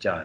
4।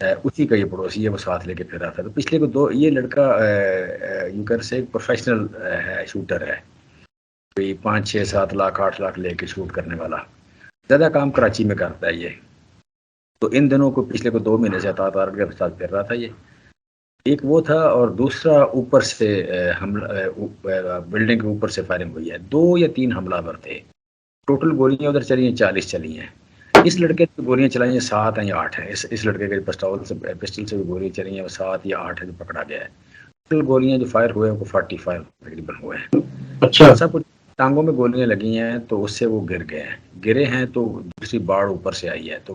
اسی کا یہ پڑوسی ہے، وہ ساتھ لے کے پھر رہا تھا. تو پچھلے کو دو یہ لڑکا یوں کر سے ایک پروفیشنل ہے، شوٹر ہے، کوئی 5 6 7 لاکھ 8 لاکھ لے کے شوٹ کرنے والا. زیادہ کام کراچی میں کرتا ہے یہ. تو ان دنوں کو پچھلے کو 2 مہینے سے تارگٹ کے ساتھ پھر رہا تھا یہ. ایک وہ تھا، اور دوسرا اوپر سے حملہ بلڈنگ کے اوپر سے فائرنگ ہوئی ہے. 2 یا 3 حملہ ور تھے. ٹوٹل گولیاں ادھر چلی ہیں 40 چلی ہیں. اس لڑکے کی گولیاں چلائی ہیں 7 ہیں یا 8 ہیں. اس لڑکے کے پسٹل سے بھی گولیاں چلی ہیں 7 یا 8 ہے جو پکڑا گیا ہے. ٹوٹل گولیاں جو فائر ہوئے ہیں وہ 45 تقریباً ہوئے ہیں. اچھا. سب کچھ ٹانگوں میں گولیاں لگی ہیں، تو اس سے وہ گرے ہیں تو دوسری باڑ اوپر سے آئی ہے، تو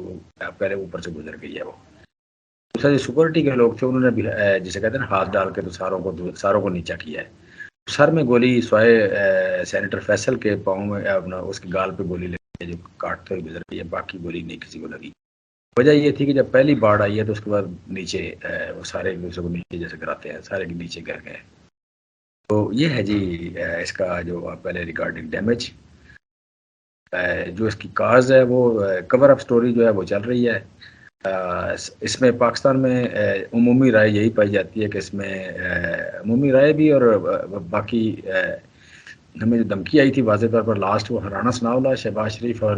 پہلے اوپر سے گزر گئی ہے. وہ دوسرا جو سیکورٹی کے لوگ تھے انہوں نے بھی جسے کہتے ہیں نا ہاتھ ڈال کے تو ساروں کو نیچا کیا ہے. سر میں گولی سوائے سینیٹر فیصل کے پاؤں میں اپنا اس کے گال پہ گولی لگی ہے جو کاٹتے ہوئے گزر گئی ہے. باقی گولی نہیں کسی کو لگی. وجہ یہ تھی کہ جب پہلی باڑ آئی ہے تو اس کے بعد نیچے وہ سارے ایک دوسرے کو نیچے جیسے کراتے ہیں، سارے کے نیچے گر گئے. تو یہ ہے جی اس کا جو پہلے ریگارڈنگ ڈیمیج. جو اس کی کاز ہے وہ کور اپ سٹوری جو ہے وہ چل رہی ہے. اس میں پاکستان میں عمومی رائے یہی پائی جاتی ہے کہ اس میں عمومی رائے بھی اور باقی ہمیں جو دھمکی آئی تھی واضح طور پر لاسٹ وہ رانا ثناء اللہ، شہباز شریف اور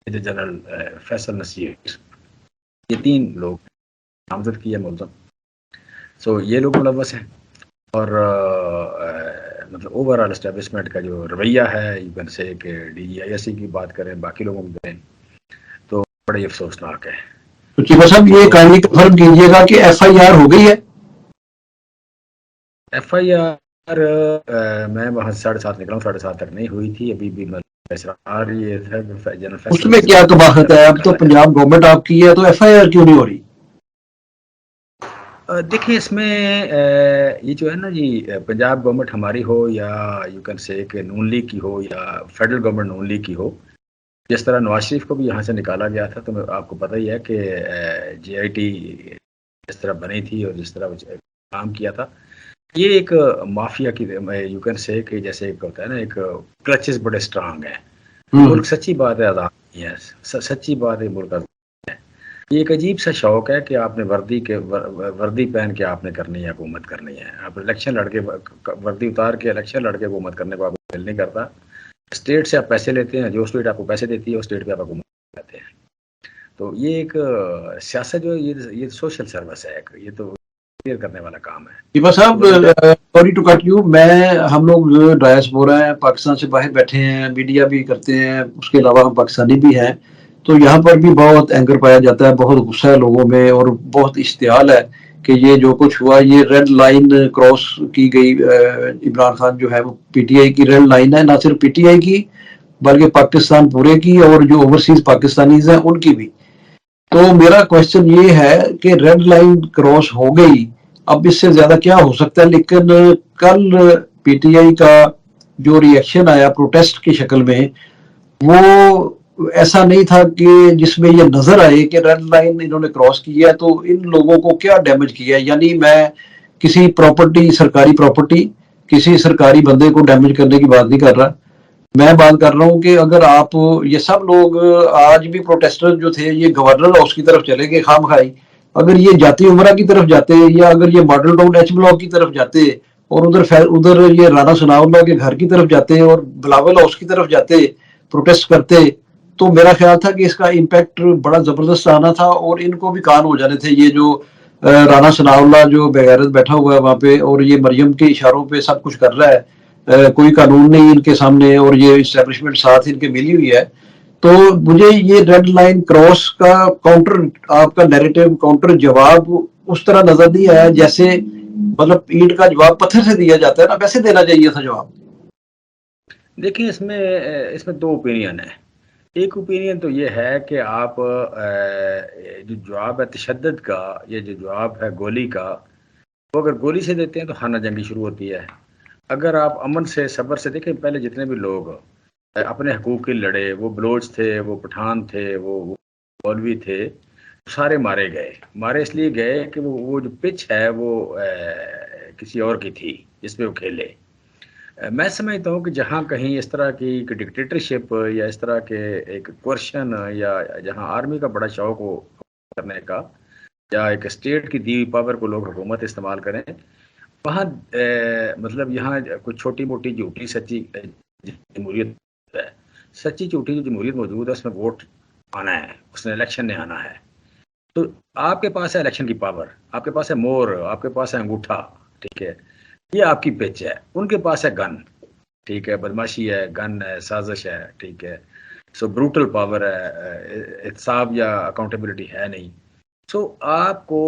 جنرل فیصل نصیر، یہ 3 لوگ نامزد کیے ملزم. سو یہ لوگ ملوث ہیں. اور مطلب اوور آل اسٹیبلشمنٹ کا جو رویہ ہے یو کین سے کہ D G I S C کی بات کریں، باقی لوگوں کی کریں، تو بڑے افسوسناک ہے. تو چیمہ صاحب یہ کہانی کنفرم کیجیے گا کہ ایف آئی آر ہو گئی ہے؟ ایف آئی آر میں وہاں 7:30 نکلا ہوں، 7:30 تک نہیں ہوئی تھی. ابھی بھی اسرار یہ تھا جنرل اس فیصل میں کیا قباحت ہے؟ اب تو پنجاب گورنمنٹ آپ کی ہے تو ایف آئی آر کیوں نہیں ہو رہی؟ دیکھیں اس میں یہ جو ہے نا جی، پنجاب گورنمنٹ ہماری ہو یا یو کین سے کہ نون لیگ کی ہو یا فیڈرل گورنمنٹ نون لیگ کی ہو، جس طرح نواز شریف کو بھی یہاں سے نکالا گیا تھا، تو آپ کو پتہ ہی ہے کہ جے آئی ٹی جس طرح بنی تھی اور جس طرح کام کیا تھا، یہ ایک مافیا کی یو کین سے کہ جیسے ایک ہوتا ہے نا، ایک کلچز بڑے اسٹرانگ ہیں. ملک سچی بات ہے آزاد نہیں ہے، سچی بات ہے ملک آزاد ہے. یہ ایک عجیب سا شوق ہے کہ آپ نے وردی پہن کے آپ نے کرنی ہے، حکومت کرنی ہے. آپ الیکشن لڑ کے وردی اتار کے الیکشن لڑ کے حکومت کرنے کو آپ کو دل نہیں کرتا. اسٹیٹ سے آپ پیسے لیتے ہیں، جو اسٹیٹ آپ کو پیسے دیتی ہے اس اسٹیٹ پہ آپ حکومت کرتے ہیں. تو یہ ایک سیاست جو یہ سوشل سروس ہے، یہ تو کلیئر کرنے والا کام ہے. چیمہ صاحب سوری ٹو کٹ یو، ہم لوگ ڈائسپورا ہیں، پاکستان سے باہر بیٹھے ہیں، میڈیا بھی کرتے ہیں، اس کے علاوہ ہم پاکستانی بھی ہیں، تو یہاں پر بھی بہت اینگر پایا جاتا ہے، بہت غصہ ہے لوگوں میں اور بہت اشتعال ہے کہ یہ جو کچھ ہوا یہ ریڈ لائن کراس کی گئی. عمران خان جو ہے وہ پی ٹی آئی کی ریڈ لائن ہے، نہ صرف پی ٹی آئی کی بلکہ پاکستان پورے کی اور جو اوورسیز پاکستانیز ہیں ان کی بھی. تو میرا کوشچن یہ ہے کہ ریڈ لائن کراس ہو گئی، اب اس سے زیادہ کیا ہو سکتا ہے؟ لیکن کل پی ٹی آئی کا جو ری ایکشن آیا پروٹیسٹ کی شکل میں، وہ ایسا نہیں تھا کہ جس میں یہ نظر آئے کہ ریڈ لائن انہوں نے کراس کی ہے تو ان لوگوں کو کیا ڈیمیج کیا ہے. یعنی میں کسی پراپرٹی، سرکاری پراپرٹی، کسی سرکاری بندے کو ڈیمیج کرنے کی بات نہیں کر رہا. میں بات کر رہا ہوں کہ اگر آپ یہ سب لوگ آج بھی پروٹیسٹر جو تھے یہ گورنر ہاؤس کی طرف چلے گئے خام خائی، اگر یہ جاتی عمرہ کی طرف جاتے یا اگر یہ ماڈل ٹاؤن ایچ بلاک کی طرف جاتے اور ادھر یہ رانا ثناء اللہ کے گھر کی طرف جاتے اور بلاول ہاؤس کی طرف جاتے پروٹیسٹ کرتے، تو میرا خیال تھا کہ اس کا امپیکٹ بڑا زبردست آنا تھا اور ان کو بھی کان ہو جانے تھے. یہ جو رانا ثناء اللہ جو بغیرت بیٹھا ہوا ہے وہاں پہ اور یہ مریم کے اشاروں پہ سب کچھ کر رہا ہے، کوئی قانون نہیں ان کے سامنے اور یہ اسٹیبلشمنٹ ساتھ ان کے ملی ہوئی ہے. تو مجھے یہ ریڈ لائن کراس کا کاؤنٹر، آپ کا نیریٹو کاؤنٹر جواب اس طرح نظر نہیں آیا جیسے مطلب اینٹ کا جواب پتھر سے دیا جاتا ہے نا، ویسے دینا چاہیے تھا جواب. دیکھیں اس میں 2 اوپینین ہیں. ایک اوپینین تو یہ ہے کہ آپ جو جواب ہے تشدد کا، یہ جو جواب ہے گولی کا، وہ اگر گولی سے دیتے ہیں تو خانہ جنگی شروع ہوتی ہے. اگر آپ امن سے صبر سے دیکھیں، پہلے جتنے بھی لوگ اپنے حقوق کے لڑے، وہ بلوچ تھے، وہ پٹھان تھے، وہ مولوی تھے، سارے مارے گئے. مارے اس لیے گئے کہ وہ جو پچ ہے وہ کسی اور کی تھی جس پہ وہ کھیلے. میں سمجھتا ہوں کہ جہاں کہیں اس طرح کی ڈکٹیٹرشپ یا اس طرح کے ایک کوشن یا جہاں آرمی کا بڑا شوق ہو کرنے کا یا ایک اسٹیٹ کی دی ہوئی پاور کو لوگ حکومت استعمال کریں، وہاں مطلب یہاں کچھ چھوٹی موٹی جھوٹی سچی جمہوریت ہے. سچی جھوٹی جو جمہوریت موجود ہے اس میں ووٹ آنا ہے، اس میں الیکشن نے آنا ہے. تو آپ کے پاس ہے الیکشن کی پاور، آپ کے پاس ہے مور، آپ کے پاس ہے انگوٹھا، ٹھیک ہے، یہ آپ کی پچ ہے. ان کے پاس ہے گن، ٹھیک ہے، بدماشی ہے، گن ہے، سازش ہے، ٹھیک ہے. سو بروٹل پاور ہے، احتساب یا اکاؤنٹیبلٹی ہے نہیں. سو آپ کو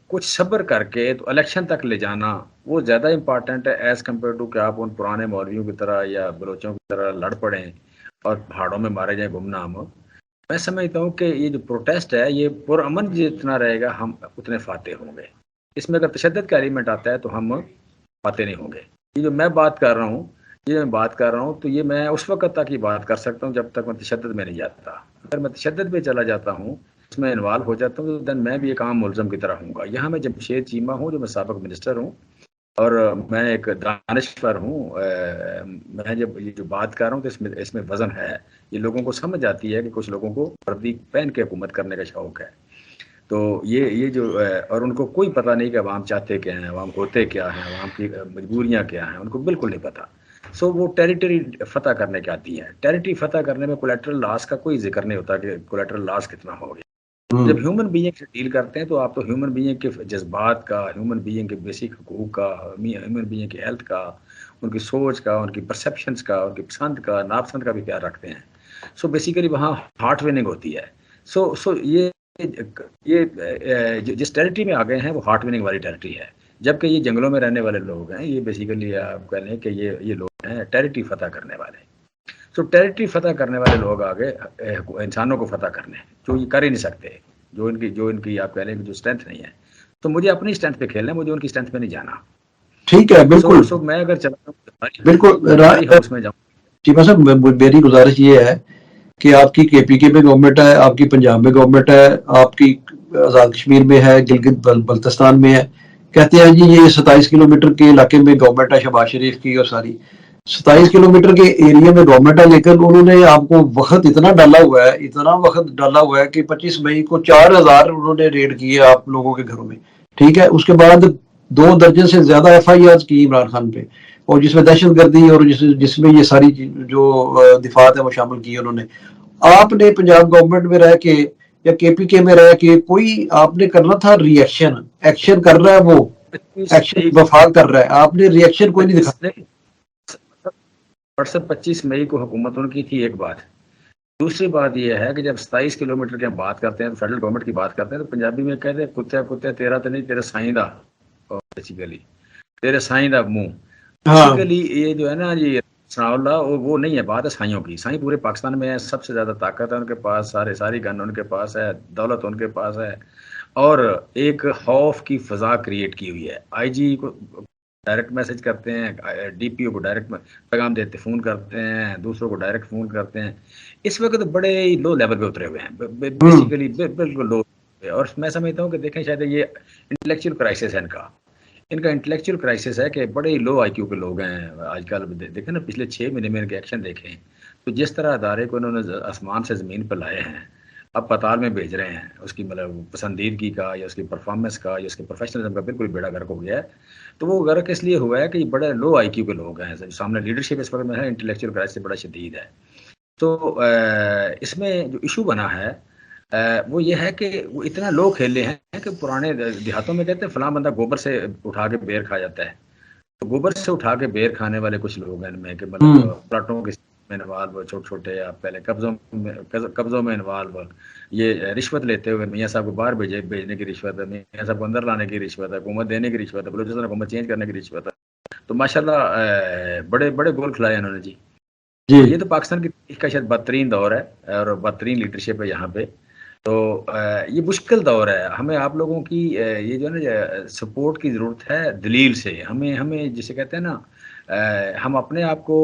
کچھ صبر کر کے تو الیکشن تک لے جانا وہ زیادہ امپارٹنٹ ہے ایز کمپیئر ٹو کہ آپ ان پرانے مولویوں کی طرح یا بلوچوں کی طرح لڑ پڑیں اور پہاڑوں میں مارے جائیں گمنام. میں سمجھتا ہوں کہ یہ جو پروٹیسٹ ہے یہ پرامن جتنا رہے گا ہم اتنے فاتح ہوں گے. اس میں اگر تشدد کا ایلیمنٹ آتا ہے تو ہم فاتح نہیں ہوں گے. یہ جو میں بات کر رہا ہوں تو یہ میں اس وقت تک ہی بات کر سکتا ہوں جب تک میں تشدد میں نہیں جاتا. اگر میں تشدد میں چلا جاتا ہوں، اس میں انوالو ہو جاتا ہوں، دن میں بھی ایک عام ملزم کی طرح ہوں گا. یہاں میں جمشید چیمہ ہوں جو میں سابق منسٹر ہوں اور میں ایک دانشور ہوں. میں جب یہ جو بات کر رہا ہوں تو اس میں وزن ہے. یہ لوگوں کو سمجھ آتی ہے کہ کچھ لوگوں کو وردی پہن کے حکومت کرنے کا شوق ہے. تو یہ جو اور ان کو کوئی پتہ نہیں کہ عوام چاہتے کیا ہیں، عوام ہوتے کیا ہیں، عوام کی مجبوریاں کیا ہیں، ان کو بالکل نہیں پتہ. سو وہ ٹیریٹری فتح کرنے کے آتی ہے. ٹیریٹری فتح کرنے میں کولیٹرل لاس کا کوئی ذکر نہیں ہوتا کہ کولیٹرل لاس کتنا ہو گیا. جب ہیومن بینگ سے ڈیل کرتے ہیں تو آپ تو ہیومن بینگ کے جذبات کا، ہیومن بینگ کے بیسک حقوق کا، ہیومن بینگ کی ہیلتھ کا، ان کی سوچ کا، ان کی پرسیپشنز کا، ان کی پسند کا ناپسند کا بھی خیال رکھتے ہیں. سو بیسیکلی وہاں ہارٹ وننگ ہوتی ہے. سو یہ جس ٹیریٹری میں آ گئے ہیں وہ ہارٹ وننگ والی ٹیریٹری ہے. جبکہ یہ جنگلوں میں رہنے والے لوگ ہیں، یہ بیسیکلی آپ کہہ لیں کہ یہ لوگ ہیں ٹیریٹری فتح کرنے والے. سو ٹیریٹری فتح کرنے والے لوگ آگے انسانوں کو فتح کرنے جو یہ کر ہی نہیں سکتے، جو ان کی آپ کہہ لیں کہ جو اسٹرینتھ نہیں ہے. تو مجھے اپنی اسٹرینتھ پہ کھیلنا ہے، مجھے ان کی اسٹرینتھ پہ نہیں جانا. ٹھیک ہے، بالکل سو میں اگر چلا بالکل. ہماری ہاؤس میں جاؤں. چیمہ صاحب میری گزارش یہ ہے کہ آپ کی کے پی کے میں گورنمنٹ ہے، آپ کی پنجاب میں گورنمنٹ ہے، آپ کی آزاد کشمیر میں ہے، گلگت بلتستان میں ہے. کہتے ہیں جی یہ 27 کلومیٹر کے علاقے میں گورنمنٹ ہے شہباز شریف کی، اور ساری 27 کلومیٹر کے ایریا میں گورنمنٹ ہے، لیکن انہوں نے آپ کو وقت اتنا ڈالا ہوا ہے کہ 25 مئی کو 4000 انہوں نے ریڈ کیے آپ لوگوں کے گھروں میں. ٹھیک ہے، اس کے بعد 2 درجن سے زیادہ ایف آئی آر کی عمران خان پہ، اور جس میں دہشت گردی اور جس میں یہ ساری جو دفاعات ہیں وہ شامل کی انہوں نے. آپ نے پنجاب گورنمنٹ میں رہ کے یا کے پی کے میں رہ کے کوئی آپ نے کرنا تھا ری ایکشن کر رہا ہے، وہ ایکشن وفاق کر رہا ہے، آپ نے ری ایکشن کوئی نہیں دکھا. 25 مئی کو حکومت ان کی تھی ایک بات. دوسری بات یہ ہے کہ جب 27 کلومیٹر کی ہم بات کرتے ہیں، فیڈرل گورنمنٹ کی بات کرتے ہیں، تو پنجابی میں کہتے ہیں کتے تیرا تو نہیں، تیرے سائیں دا، بیسیکلی تیرے سائیں دا منہ. بیسیکلی یہ جو ہے نا یہ اللہ وہ نہیں ہے، بات ہے سائیوں کی. سائیں پورے پاکستان میں ہے، سب سے زیادہ طاقت ہے ان کے پاس، ساری گن ان کے پاس ہے، دولت ان کے پاس ہے، اور ایک خوف کی فضا کریٹ کی ہوئی ہے. آئی جی کو ڈائریکٹ میسج کرتے ہیں، ڈی پی او کو ڈائریکٹ پیغام دیتے، فون کرتے ہیں، دوسروں کو ڈائریکٹ فون کرتے ہیں. اس وقت بڑے ہی لو لیول پہ اترے ہوئے ہیں، بیسیکلی بالکل لو. اور میں سمجھتا ہوں کہ دیکھیں شاید یہ انٹلیکچوئل کرائسس ہے ان کا انٹلیکچوئل کرائسس ہے کہ بڑے ہی لو آئی کیو کے لوگ ہیں آج کل. دیکھیں نا پچھلے 6 مہینے میں ان کے ایکشن دیکھیں تو جس طرح ادارے کو انہوں نے آسمان سے زمین پر لائے ہیں، اب پتال میں بھیج رہے ہیں، اس کی مطلب پسندیدگی کا یا اس کی پرفارمنس کا یا اس کے پروفیشنلزم کا بالکل بیڑا گرک ہو گیا ہے. تو وہ غرق اس لیے ہوا ہے کہ بڑے لو آئی کیو کے لوگ ہیں سامنے. لیڈرشپ اس وقت میں ہے انٹلیکچوئل کرائسس بڑا شدید ہے. تو اس میں جو ایشو بنا ہے وہ یہ ہے کہ وہ اتنا لو کھیلے ہیں کہ پرانے دیہاتوں میں کہتے ہیں فلاں بندہ گوبر سے اٹھا کے بیر کھا جاتا ہے. تو گوبر سے اٹھا کے بیر کھانے والے کچھ لوگ ہیں ان میں کہ مطلب پلاٹوں کے میں انوالو، چھوٹے آپ پہلے قبضوں میں انوالو، یہ رشوت لیتے ہوئے میاں صاحب کو باہر بھیجنے کی رشوت ہے، میاں صاحب کو اندر لانے کی رشوت ہے، حکومت دینے کی رشوت ہے، بلوچستان حکومت چینج کرنے کی رشوت ہے. تو ماشاءاللہ بڑے گول کھلائے انہوں نے جی. یہ تو پاکستان کی تاریخ کا شاید بدترین دور ہے اور بدترین لیڈرشپ ہے یہاں پہ. تو یہ مشکل دور ہے. ہمیں آپ لوگوں کی یہ جو ہے نا سپورٹ کی ضرورت ہے دلیل سے. ہمیں جسے کہتے ہیں نا ہم اپنے آپ کو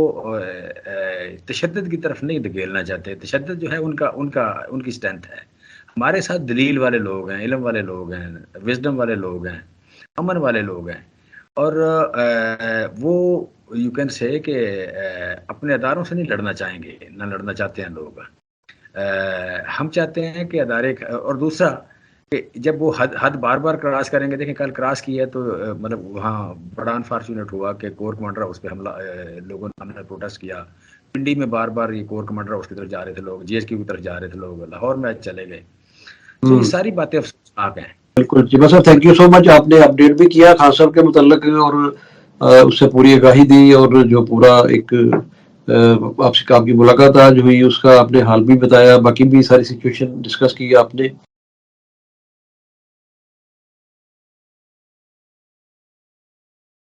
تشدد کی طرف نہیں دھکیلنا چاہتے. تشدد جو ہے ان کی اسٹرینتھ ہے. ہمارے ساتھ دلیل والے لوگ ہیں، علم والے لوگ ہیں، وزڈم والے لوگ ہیں، امن والے لوگ ہیں. اور وہ یو کین سے کہ اپنے اداروں سے نہیں لڑنا چاہیں گے، نہ لڑنا چاہتے ہیں لوگ. ہم چاہتے ہیں کہ ادارے. اور دوسرا کہ جب وہ حد بار بار کراس کریں گے. دیکھیں کل کراس کی ہے تو مطلب وہاں بڑا انفارچونیٹ ہوا کہ کور کمانڈر ہاؤس پہ حملہ لوگوں نے پروٹیسٹ کیا. پنڈی میں بار بار یہ کور کمانڈر ہاؤس کی طرف جا رہے تھے لوگ, جی ایس کی طرف جا رہے تھے لوگ, لاہور میں چلے گئے. تو یہ ساری باتیں افسوسناک ہیں. بالکل چیمہ صاحب, تھینک یو سو مچ. آپ نے اپڈیٹ بھی کیا خان صاحب کے متعلق اور اس سے پوری آگاہی دی, اور جو پورا ایک آپ کی ملاقات آج ہوئی اس کا آپ نے حال بھی بتایا, باقی بھی ساری سچویشن ڈسکس کی آپ نے.